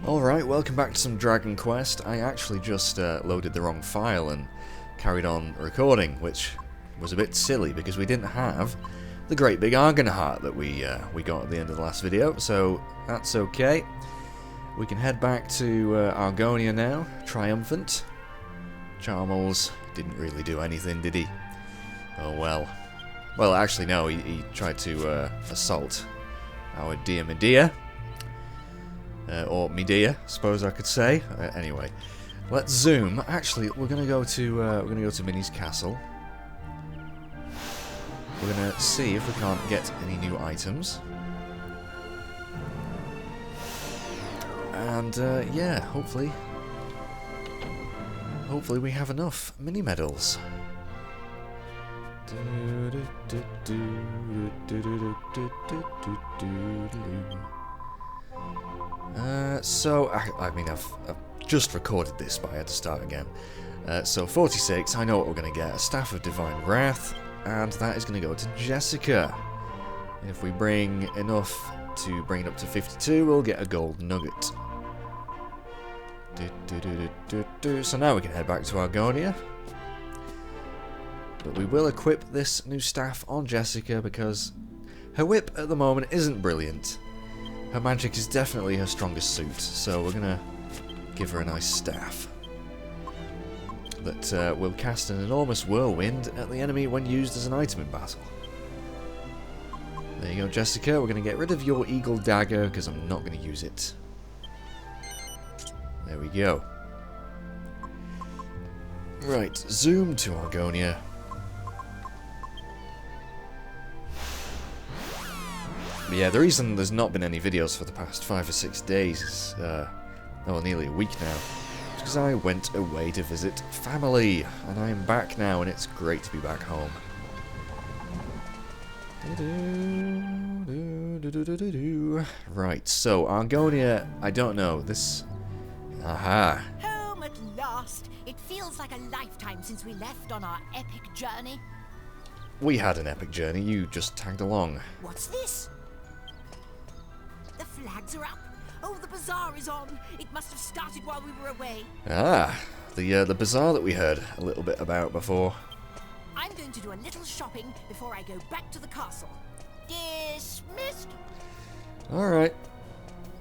Alright, welcome back to some Dragon Quest. I actually just loaded the wrong file and carried on recording, which was a bit silly because we didn't have the great big Argan Heart that we got at the end of the last video, so that's okay. We can head back to Argonia now, triumphant. Charmels didn't really do anything, did he? Oh well. Well, actually no, he tried to assault our dear Medea. Or Medea, I suppose I could say. Anyway, let's zoom. Actually, we're gonna go to Minnie's castle. We're gonna see if we can't get any new items. And yeah, hopefully we have enough mini medals. So, I mean, I've just recorded this, but I had to start again. So, 46, I know what we're going to get. A Staff of Divine Wrath, and that is going to go to Jessica. And if we bring enough to bring it up to 52, we'll get a gold nugget. So now we can head back to Argonia. But we will equip this new staff on Jessica because her whip at the moment isn't brilliant. Her magic is definitely her strongest suit, so we're gonna give her a nice staff that will cast an enormous whirlwind at the enemy when used as an item in battle. There you go, Jessica. We're gonna get rid of your eagle dagger because I'm not gonna use it. There we go. Right, zoom to Argonia. But yeah, the reason there's not been any videos for the past 5 or 6 days, well, nearly a week now, is because I went away to visit family, and I'm back now, and it's great to be back home. Right, so Argonia, I don't know, this... Aha! Home at last! It feels like a lifetime since we left on our epic journey. We had an epic journey, you just tagged along. What's this? The flags are up. Oh, the bazaar is on. It must have started while we were away. Ah, the bazaar that we heard a little bit about before. I'm going to do a little shopping before I go back to the castle. Dismissed. Alright.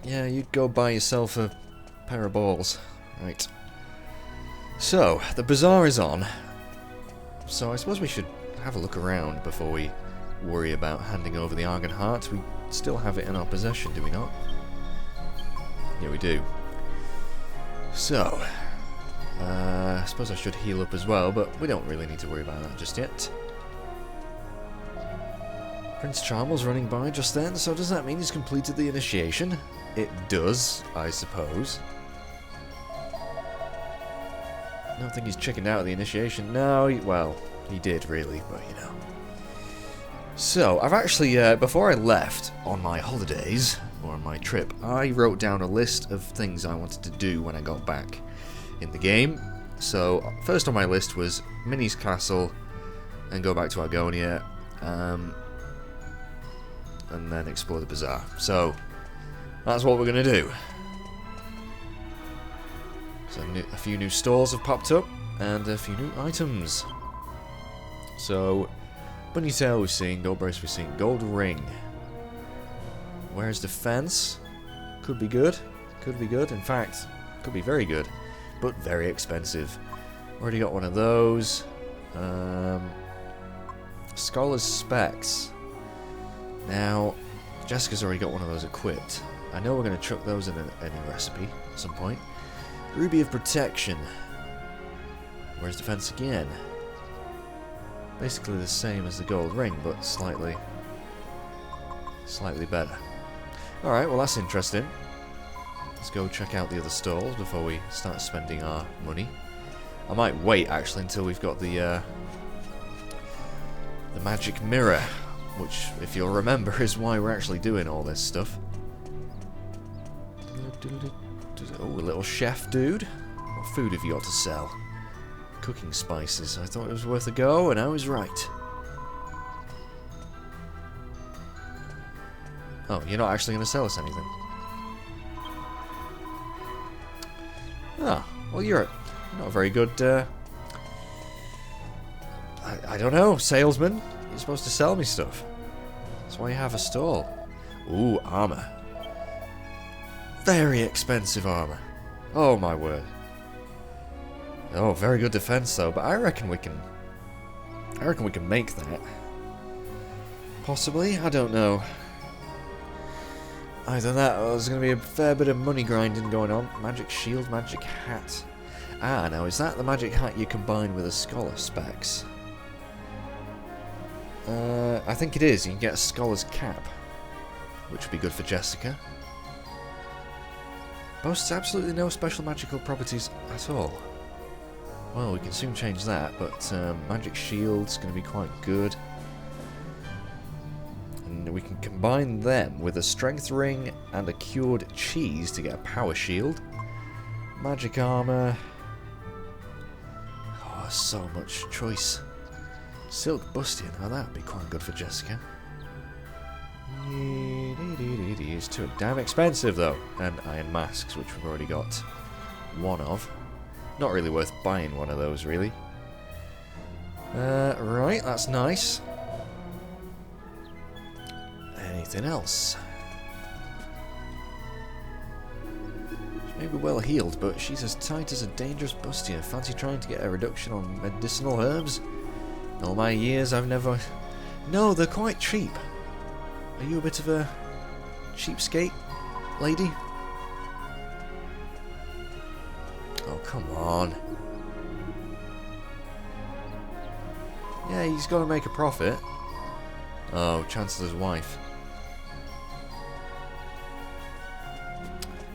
Yeah, you go buy yourself a pair of balls. Right. So, the bazaar is on. So I suppose we should have a look around before we worry about handing over the Argan Heart. We still have it in our possession, do we not? Yeah, we do. So, I suppose I should heal up as well, but we don't really need to worry about that just yet. Prince Charmel's running by just then, so does that mean he's completed the initiation? It does, I suppose. I don't think he's chickened out of the initiation. No, well, he did really, but you know. So, I've actually, before I left on my holidays, or on my trip, I wrote down a list of things I wanted to do when I got back in the game. So, first on my list was Minnie's castle, and go back to Argonia, and then explore the bazaar. So, that's what we're going to do. So, a few new stores have popped up, and a few new items. So... Bunny tail we've seen, gold brace we've seen, gold ring. Where's defense? Could be good. Could be good. In fact, could be very good. But very expensive. Already got one of those. Scholar's specs. Now, Jessica's already got one of those equipped. I know we're going to chuck those in any recipe at some point. Ruby of protection. Where's defense again? Basically the same as the gold ring, but slightly better. Alright, well that's interesting. Let's go check out the other stalls before we start spending our money. I might wait actually until we've got the magic mirror, which, if you'll remember, is why we're actually doing all this stuff. Oh, a little chef dude. What food have you got to sell? Cooking spices. I thought it was worth a go, and I was right. Oh, you're not actually going to sell us anything? Oh, well, you're not a very good, I don't know, salesman. You're supposed to sell me stuff. That's why you have a stall. Ooh, armor. Very expensive armor. Oh, my word. Oh, very good defense, though, but I reckon we can make that. Possibly, I don't know. Either that, or there's going to be a fair bit of money grinding going on. Magic shield, magic hat. Ah, now is that the magic hat you combine with a scholar specs? I think it is. You can get a scholar's cap, which would be good for Jessica. Boasts absolutely no special magical properties at all. Well, we can soon change that, but magic shield's going to be quite good. And we can combine them with a strength ring and a cured cheese to get a power shield. Magic armor. Oh, so much choice. Silk bustier, now that would be quite good for Jessica. It's too damn expensive though. And iron masks, which we've already got one of. Not really worth buying one of those, really. Right, that's nice. Anything else? She may be well healed, but she's as tight as a dangerous bustier. Fancy trying to get a reduction on medicinal herbs? In all my years, I've never... No, they're quite cheap. Are you a bit of a cheapskate, lady? Oh, come on. Yeah, he's got to make a profit. Oh, Chancellor's wife.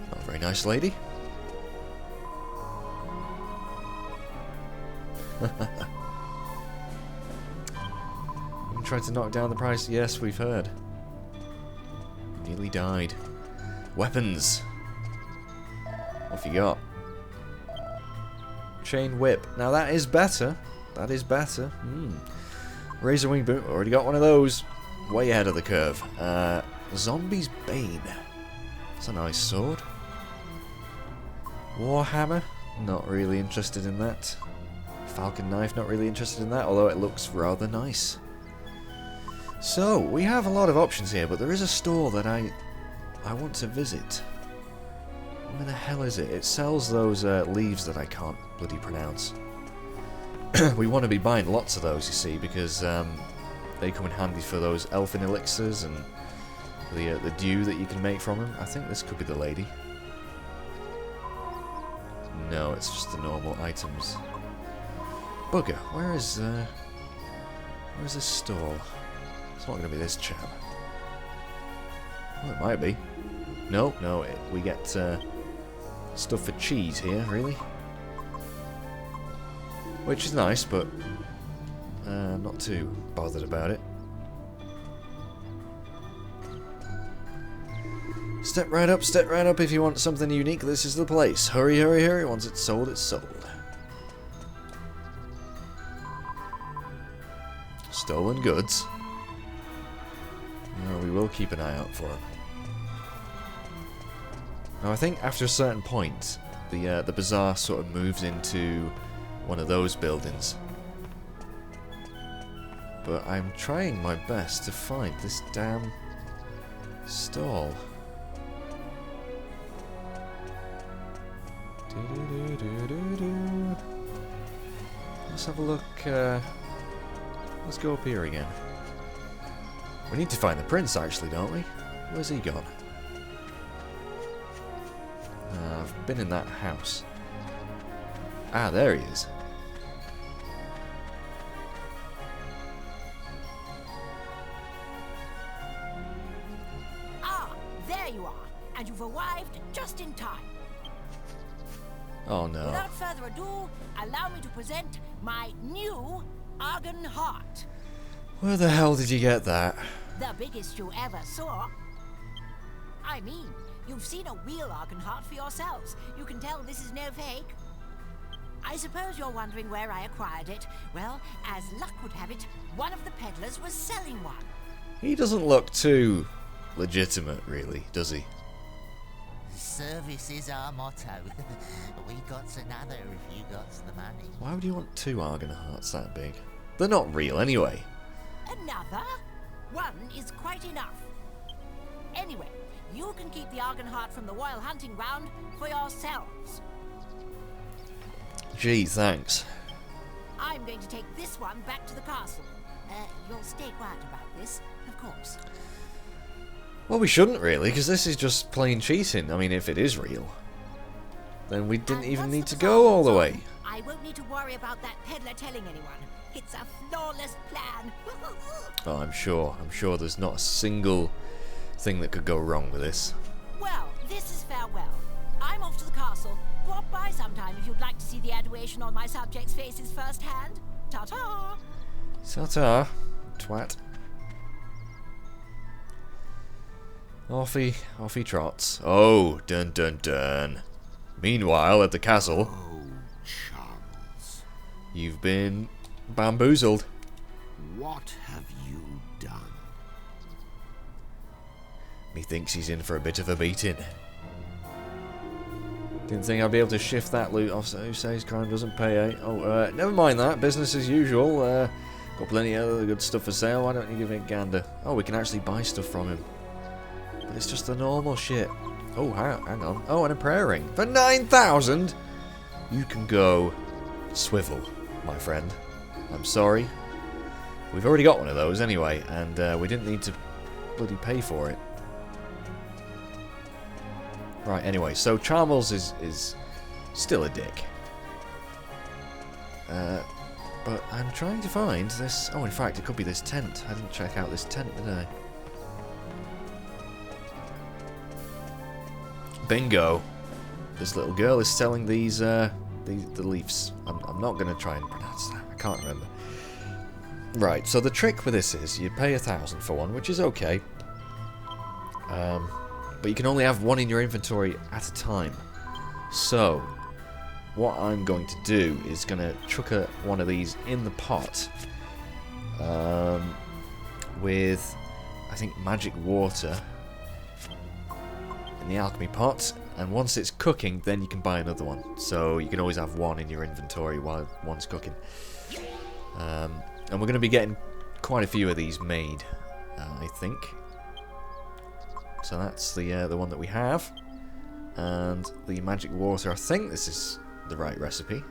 Not a very nice lady. You tried to knock down the price? Yes, we've heard. Nearly died. Weapons. What have you got? Chain whip. Now that is better. That is better. Razor wing boot. Already got one of those. Way ahead of the curve. Zombie's Bane. That's a nice sword. Warhammer. Not really interested in that. Falcon knife. Not really interested in that. Although it looks rather nice. So we have a lot of options here, but there is a store that I want to visit. Where the hell is it? It sells those leaves that I can't bloody pronounce. We want to be buying lots of those, you see, because they come in handy for those elfin elixirs and the dew that you can make from them. I think this could be the lady. No, it's just the normal items. Bugger, where's this stall? It's not going to be this chap. Well, it might be. No, we get stuff for cheese here, really. Which is nice, but not too bothered about it. Step right up if you want something unique. This is the place. Hurry, hurry, hurry. Once it's sold, it's sold. Stolen goods. No, we will keep an eye out for them. Now I think after a certain point, the bazaar sort of moves into one of those buildings. But I'm trying my best to find this damn stall. Let's have a look. Let's go up here again. We need to find the prince, actually, don't we? Where's he gone? I've been in that house. Ah, there he is. Ah, there you are. And you've arrived just in time. Oh no. Without further ado, allow me to present my new Argan Heart. Where the hell did you get that? The biggest you ever saw. I mean, you've seen a real Argan Heart for yourselves. You can tell this is no fake. I suppose you're wondering where I acquired it. Well, as luck would have it, one of the peddlers was selling one. He doesn't look too legitimate, really, does he? Service is our motto. We got another if you got the money. Why would you want 2 Argan Hearts that big? They're not real anyway. Another? One is quite enough. Anyway, you can keep the Argan Heart from the Royal Hunting Ground for yourselves. Gee, thanks. I'm going to take this one back to the castle. You'll stay quiet about this, of course. Well, we shouldn't really, because this is just plain cheating. I mean, if it is real, then we didn't even need to go all the way. I won't need to worry about that peddler telling anyone. It's a flawless plan. Oh, I'm sure there's not a single thing that could go wrong with this. Well, this is farewell. I'm off to the castle. Drop by sometime if you'd like to see the adoration on my subjects' faces firsthand. Ta-ta! Ta-ta, twat. Off he trots. Oh, dun dun dun. Meanwhile, at the castle... Oh, Charles. You've been bamboozled. What have you done? Methinks he's in for a bit of a beating. Didn't think I'd be able to shift that loot off. Who says crime doesn't pay, eh? Oh, never mind that. Business as usual. Got plenty of other good stuff for sale. Why don't you give it a gander? Oh, we can actually buy stuff from him. But it's just the normal shit. Oh, hang on. Oh, and a prayer ring. For 9,000? You can go swivel, my friend. I'm sorry. We've already got one of those anyway, and we didn't need to bloody pay for it. Right, anyway, so Charmels is still a dick. But I'm trying to find this... Oh, in fact, it could be this tent. I didn't check out this tent, did I? Bingo! This little girl is selling these, the leaves. I'm not going to try and pronounce that. I can't remember. Right, so the trick with this is you pay 1,000 for one, which is okay. But you can only have one in your inventory at a time. So, what I'm going to do is going to chuck one of these in the pot with, I think, magic water in the alchemy pot, and once it's cooking, then you can buy another one. So you can always have one in your inventory while one's cooking. And we're going to be getting quite a few of these made, I think. So that's the one that we have, and the magic water. I think this is the right recipe.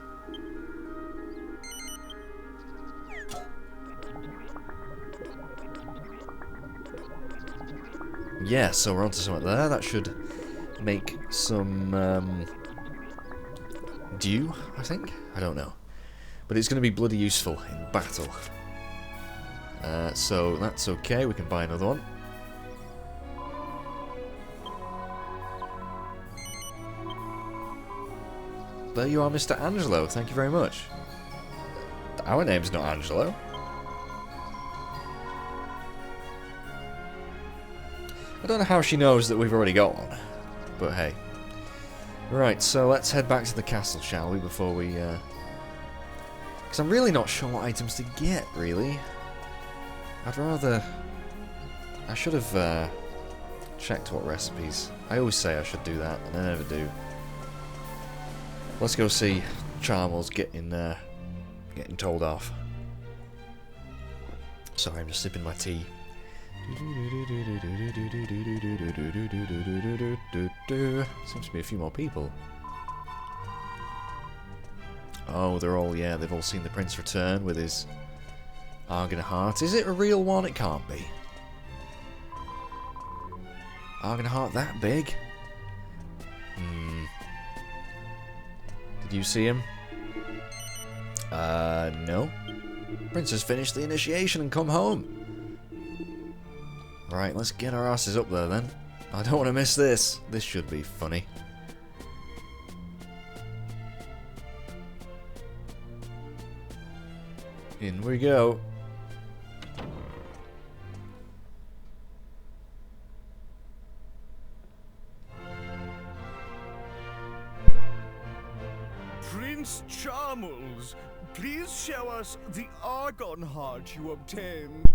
Yeah, so we're onto something there. That should make some dew, I think. I don't know, but it's going to be bloody useful in battle. So that's okay. We can buy another one. There you are, Mr. Angelo. Thank you very much. Our name's not Angelo. I don't know how she knows that we've already got one, but hey. Right, so let's head back to the castle, shall we, before we... Because I'm really not sure what items to get, really. I'd rather... I should have checked what recipes. I always say I should do that, and I never do. Let's go see Charmels getting told off. Sorry, I'm just sipping my tea. Seems to be a few more people. Oh, they're all, yeah, they've all seen the prince return with his Argan Heart. Is it a real one? It can't be. Argan Heart that big? Did you see him? No. Prince has finished the initiation and come home. Right, let's get our asses up there then. I don't want to miss this. This should be funny. In we go. Prince Charmels, please show us the Argan Heart you obtained.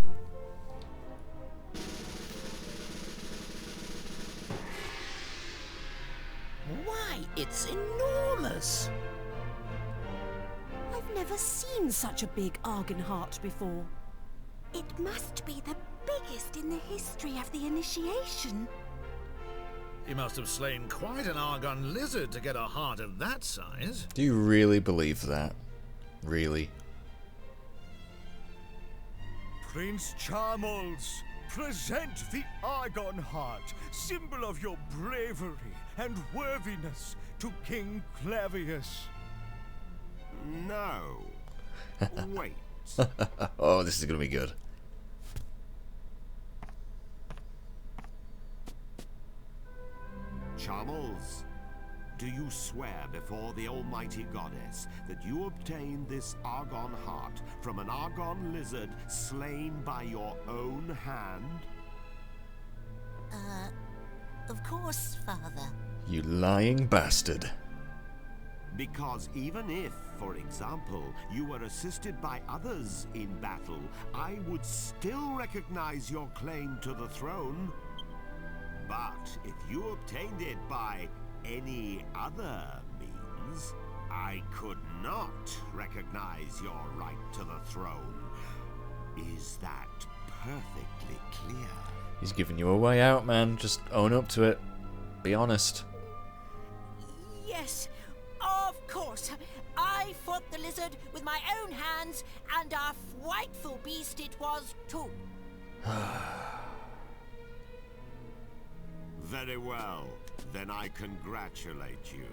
Why, it's enormous! I've never seen such a big Argan Heart before. It must be the biggest in the history of the initiation. He must have slain quite an Argon lizard to get a heart of that size. Do you really believe that? Really? Prince Charmles, present the Argan Heart, symbol of your bravery and worthiness, to King Clavius. No. Wait. Oh, this is gonna be good. Charmles, do you swear before the almighty goddess that you obtained this Argan Heart from an Argon lizard slain by your own hand? Of course, Father. You lying bastard. Because even if, for example, you were assisted by others in battle, I would still recognize your claim to the throne. But if you obtained it by any other means, I could not recognize your right to the throne. Is that perfectly clear? He's giving you a way out, man. Just own up to it. Be honest. Yes, of course. I fought the lizard with my own hands, and a frightful beast it was too. Very well. Then I congratulate you.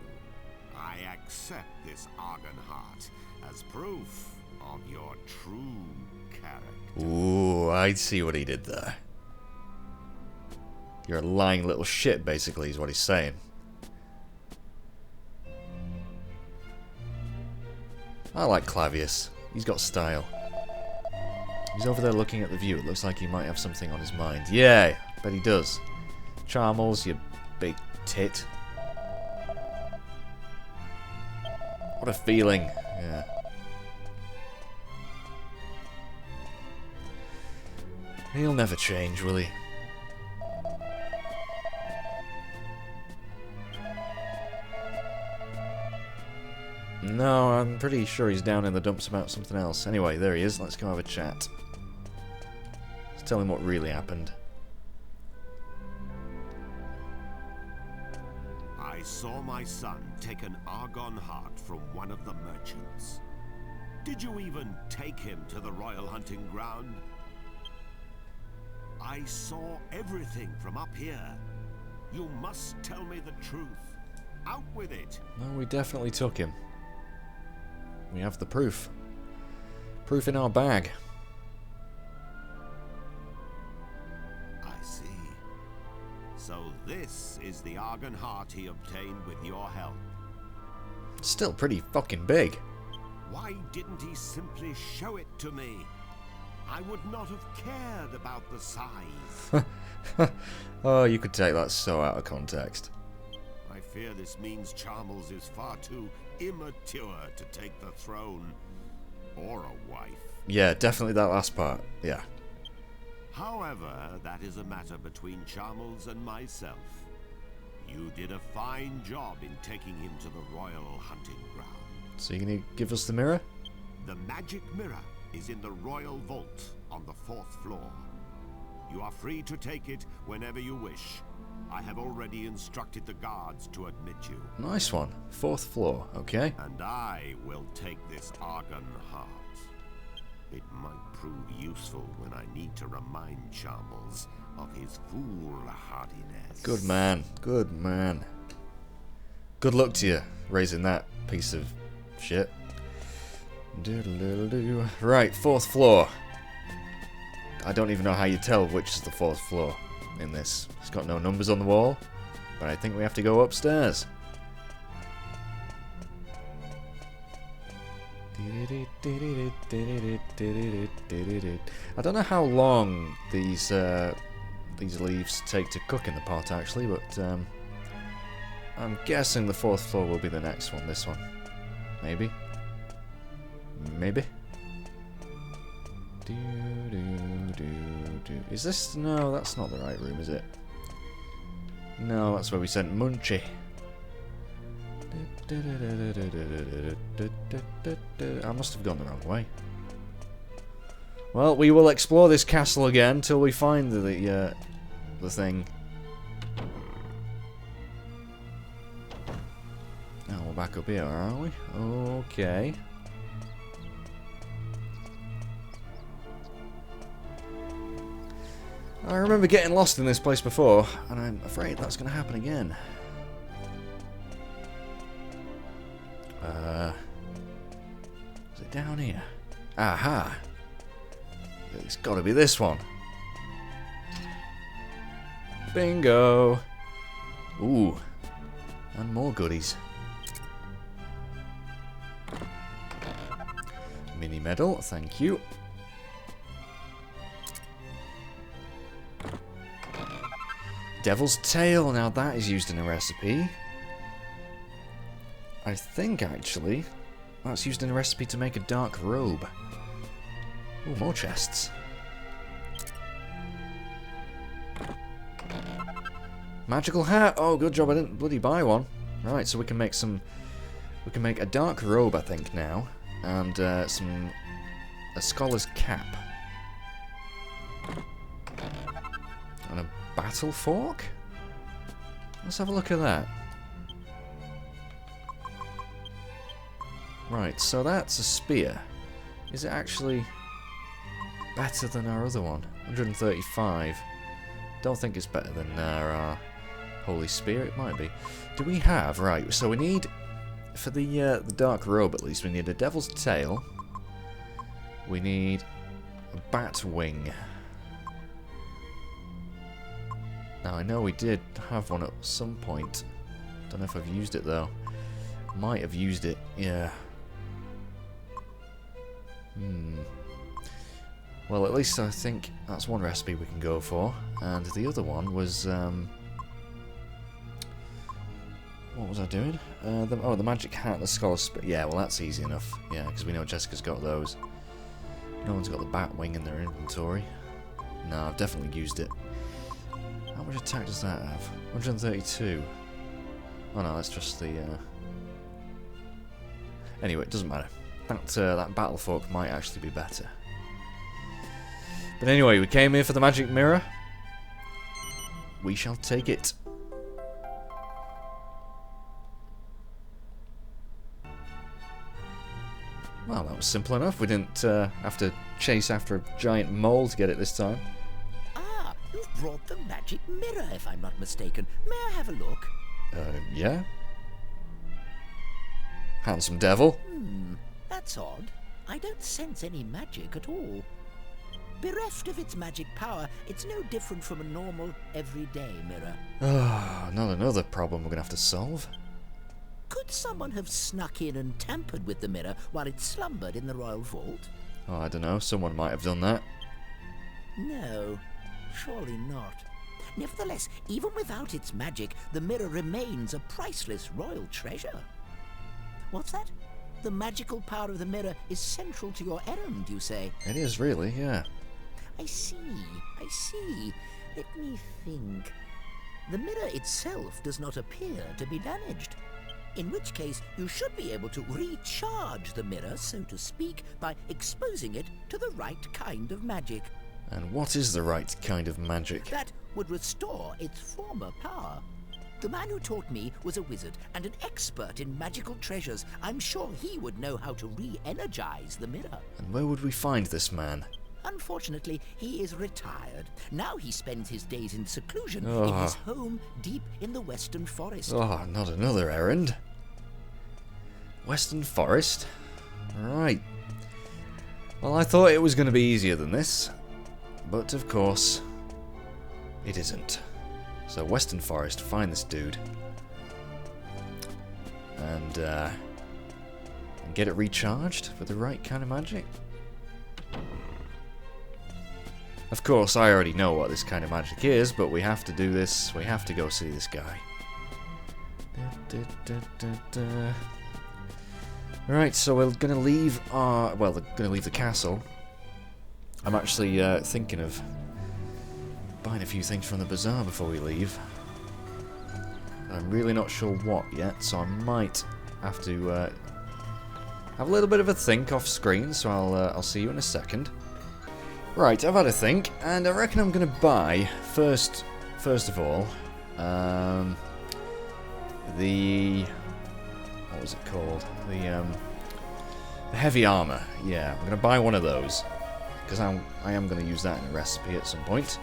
I accept this Argan Heart as proof of your true character. Ooh, I see what he did there. You're a lying little shit, basically, is what he's saying. I like Clavius. He's got style. He's over there looking at the view. It looks like he might have something on his mind. Yeah, bet he does. Charmles, you big tit. What a feeling. Yeah. He'll never change, will he? No, I'm pretty sure he's down in the dumps about something else. Anyway, there he is. Let's go have a chat. Let's tell him what really happened. I saw my son take an Argan Heart from one of the merchants. Did you even take him to the royal hunting ground? I saw everything from up here. You must tell me the truth. Out with it. No, we definitely took him. We have the proof. Proof in our bag. I see. So this is the Argan Heart he obtained with your help. Still pretty fucking big. Why didn't he simply show it to me? I would not have cared about the size. Oh, you could take that so out of context. I fear this means Charmles is far too immature to take the throne. Or a wife. Yeah, definitely that last part. Yeah. However, that is a matter between Charmles and myself. You did a fine job in taking him to the royal hunting ground. So you're gonna give us the mirror? The magic mirror is in the royal vault on the 4th floor. You are free to take it whenever you wish. I have already instructed the guards to admit you. Nice one. 4th floor, okay. And I will take this Argan Heart. It might prove useful when I need to remind Charmles of his foolhardiness. Good man. Good man. Good luck to you, raising that piece of shit. Doodle-doodle-doo. Right, 4th floor. I don't even know how you tell which is the 4th floor in this. It's got no numbers on the wall, but I think we have to go upstairs. I don't know how long these leaves take to cook in the pot actually, but I'm guessing the 4th floor will be the next one. This one, maybe. Is this? No, that's not the right room, is it? No, that's where we sent Munchie. I must have gone the wrong way. Well, we will explore this castle again till we find the thing. Oh, we're back up here, are we? Okay. I remember getting lost in this place before, and I'm afraid that's going to happen again. Is it down here? Aha! It's got to be this one. Bingo! Ooh. And more goodies. Mini medal, thank you. Devil's Tail, now that is used in a recipe. I think, actually, that's used in a recipe to make a dark robe. Ooh, more chests. Magical hat! Oh, good job I didn't bloody buy one. Right, so we can make some... We can make a dark robe, I think, now. And, a scholar's cap. And a battle fork? Let's have a look at that. Right, so that's a spear. Is it actually better than our other one? 135. Don't think it's better than our Holy Spear. It might be. Do we have... Right, so we need... For the dark robe, at least, we need a Devil's Tail. We need a bat wing. Now, I know we did have one at some point. Don't know if I've used it, though. Might have used it, yeah. Well, at least I think that's one recipe we can go for. And the other one was... what was I doing? The magic hat, the scholar's... Yeah, well, that's easy enough. Yeah, because we know Jessica's got those. No one's got the bat wing in their inventory. No, I've definitely used it. How much attack does that have? 132. Oh no, that's just the... Anyway, it doesn't matter. That battle fork might actually be better. But anyway, we came here for the magic mirror. We shall take it. Well, that was simple enough. We didn't have to chase after a giant mole to get it this time. Ah, you've brought the magic mirror, if I'm not mistaken. May I have a look? Yeah? Handsome devil. That's odd. I don't sense any magic at all. Bereft of its magic power, it's no different from a normal, everyday mirror. Ah, not another problem we're going to have to solve. Could someone have snuck in and tampered with the mirror while it slumbered in the royal vault? Oh, I don't know. Someone might have done that. No, surely not. Nevertheless, even without its magic, the mirror remains a priceless royal treasure. What's that? The magical power of the mirror is central to your errand, you say? It is really, yeah. I see. Let me think. The mirror itself does not appear to be damaged. In which case, you should be able to recharge the mirror, so to speak, by exposing it to the right kind of magic. And what is the right kind of magic? That would restore its former power. The man who taught me was a wizard and an expert in magical treasures. I'm sure he would know how to re-energize the mirror. And where would we find this man? Unfortunately, he is retired. Now he spends his days in seclusion in his home deep in the Western Forest. Oh, not another errand. Western Forest? Right. Well, I thought it was going to be easier than this. But, of course, it isn't. So, Western Forest, find this dude. And get it recharged with the right kind of magic. Of course, I already know what this kind of magic is, but we have to do this. We have to go see this guy. Alright, so we're going to leave our... Well, we're going to leave the castle. I'm actually thinking of buying a few things from the bazaar before we leave. I'm really not sure what yet, so I might have to have a little bit of a think off screen, so I'll see you in a second. Right, I've had a think, and I reckon I'm going to buy, first of all, the... what was it called? The heavy armor. Yeah, I'm going to buy one of those, because I am going to use that in a recipe at some point.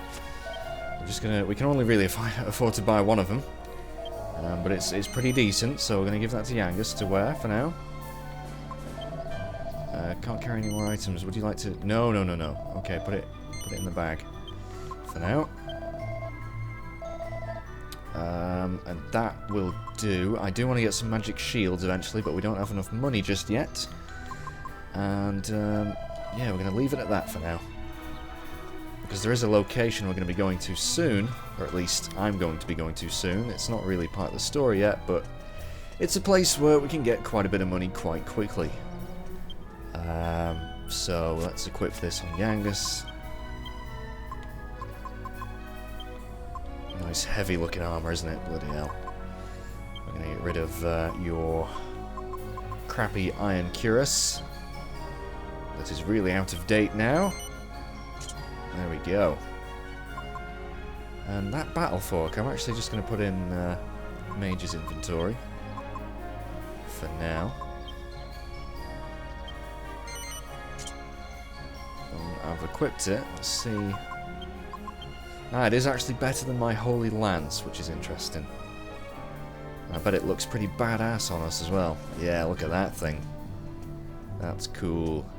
We can only really afford to buy one of them, but it's pretty decent, so we're going to give that to Yangus to wear for now. Can't carry any more items. Would you like to... No. Okay, put it in the bag for now. And that will do. I do want to get some magic shields eventually, but we don't have enough money just yet. And, yeah, we're going to leave it at that for now. Because there is a location we're going to be going to soon, or at least I'm going to be going to soon. It's not really part of the story yet, but it's a place where we can get quite a bit of money quite quickly. So let's equip this on Yangus. Nice heavy looking armor, isn't it? Bloody hell. We're going to get rid of your crappy iron cuirass. That is really out of date now. There we go. And that battle fork, I'm actually just going to put in Mage's inventory for now. I've equipped it. Let's see. Ah, it is actually better than my Holy Lance, which is interesting. I bet it looks pretty badass on us as well. Yeah, look at that thing. That's cool.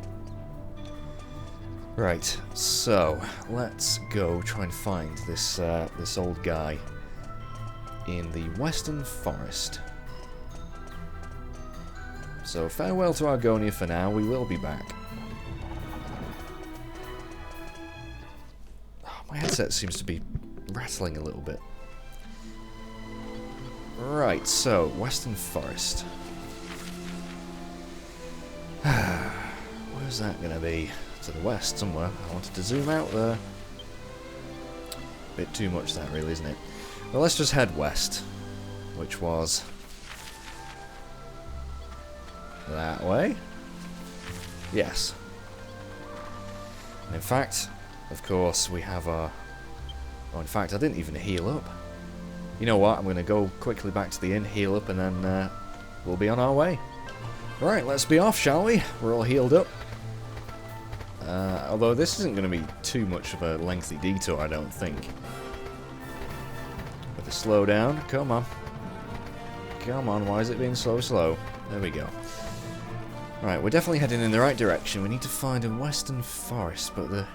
Right, so let's go try and find this this old guy in the Western Forest. So farewell to Argonia for now. We will be back. My headset seems to be rattling a little bit. Right, so, Western Forest. Where's that going to be? To the west somewhere. I wanted to zoom out there. Bit too much that really, isn't it? Well, let's just head west. Which was... that way? Yes. And in fact... of course, we have our... oh, in fact, I didn't even heal up. You know what? I'm going to go quickly back to the inn, heal up, and then we'll be on our way. Right, let's be off, shall we? We're all healed up. Although this isn't going to be too much of a lengthy detour, I don't think. With the slow down. Come on. Come on, why is it being so slow? There we go. Right, we're definitely heading in the right direction. We need to find a Western Forest, but there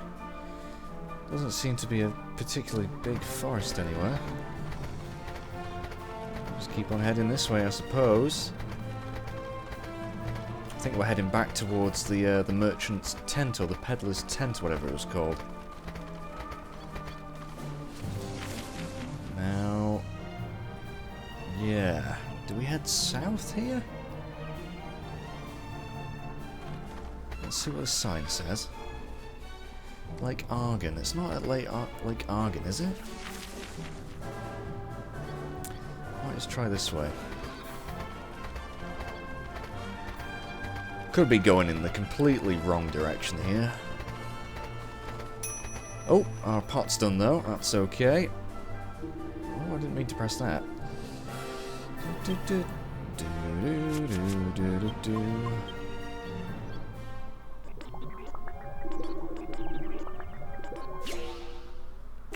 doesn't seem to be a particularly big forest anywhere. Just keep on heading this way, I suppose. I think we're heading back towards the merchant's tent, or the peddler's tent, whatever it was called. Now... yeah. Do we head south here? Let's see what the sign says. Lake Argan. It's not at Lake Argan, is it? Might just try this way. Could be going in the completely wrong direction here. Oh, our pot's done though. That's okay. Oh, I didn't mean to press that.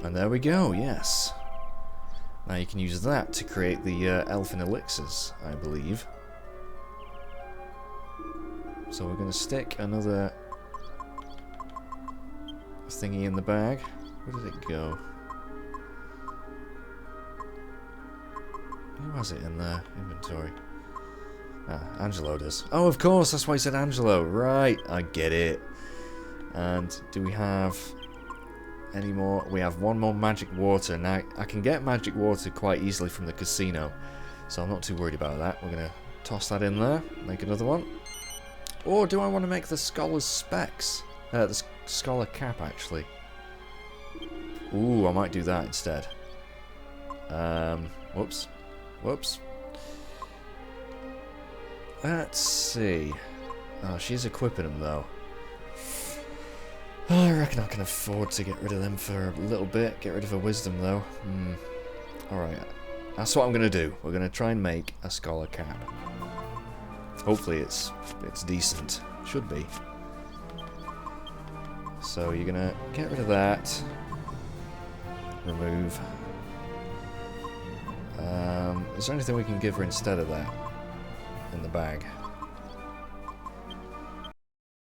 And there we go, yes. Now you can use that to create the elfin elixirs, I believe. So we're going to stick another thingy in the bag. Where did it go? Who has it in the inventory? Ah, Angelo does. Oh, of course, that's why he said Angelo. Right, I get it. And do we have any more? We have one more magic water. Now, I can get magic water quite easily from the casino, so I'm not too worried about that. We're going to toss that in there, make another one. Or do I want to make the scholar's specs? The scholar cap, actually. Ooh, I might do that instead. Whoops. Whoops. let's see. Oh, she's equipping them though. Oh, I reckon I can afford to get rid of them for a little bit. Get rid of her wisdom though. Alright, that's what I'm going to do. We're going to try and make a scholar cap. Hopefully it's decent. Should be. So you're going to get rid of that. Remove. Is there anything we can give her instead of that? In the bag.